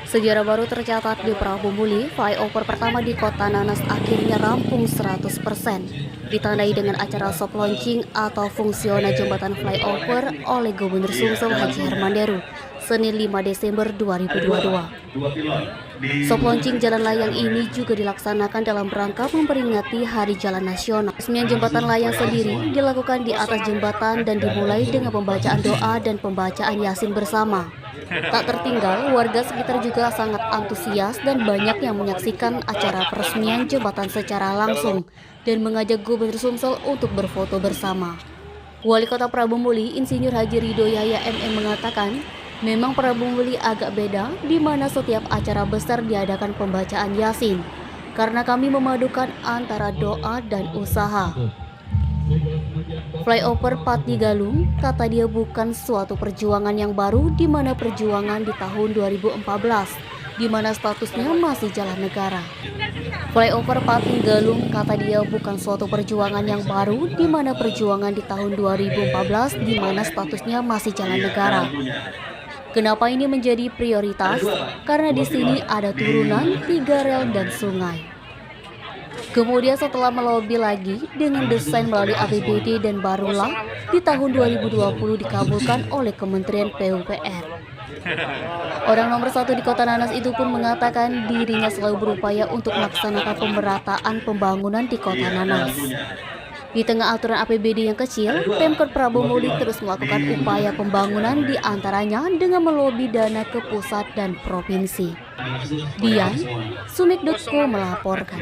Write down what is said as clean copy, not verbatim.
Sejarah baru tercatat di Prabu-Muli, flyover pertama di Kota Nanas akhirnya rampung 100%. Ditandai dengan acara soft launching atau fungsional jembatan flyover oleh Gubernur Sumsel Haji Herman Deru, Senin 5 Desember 2022. Soft launching jalan layang ini juga dilaksanakan dalam rangka memperingati Hari Jalan Nasional. Resmian jembatan layang sendiri dilakukan di atas jembatan dan dimulai dengan pembacaan doa dan pembacaan Yasin bersama. Tak tertinggal, warga sekitar juga sangat antusias dan banyak yang menyaksikan acara peresmian jembatan secara langsung dan mengajak Gubernur Sumsel untuk berfoto bersama. Wali Kota Prabu-Muli, Insinyur Haji Ridho Yahya MM mengatakan, memang Prabu-Muli agak beda di mana setiap acara besar diadakan pembacaan Yasin, karena kami memadukan antara doa dan usaha. Flyover Pati Galung, kata dia, bukan suatu perjuangan yang baru di mana perjuangan di tahun 2014, di mana statusnya masih jalan negara. Flyover Pati Galung, kata dia, bukan suatu perjuangan yang baru di mana perjuangan di tahun 2014, di mana statusnya masih jalan negara. Kenapa ini menjadi prioritas? Karena di sini ada turunan, 3 rel dan sungai. Kemudian setelah melobi lagi dengan desain melalui APBD dan barulah di tahun 2020 dikabulkan oleh Kementerian PUPR. Orang nomor 1 di Kota Nanas itu pun mengatakan dirinya selalu berupaya untuk melaksanakan pemerataan pembangunan di Kota Nanas. Di tengah aturan APBD yang kecil, Pemkot Prabu-Muli terus melakukan upaya pembangunan di antaranya dengan melobi dana ke pusat dan provinsi. Dian, Sumik.co melaporkan.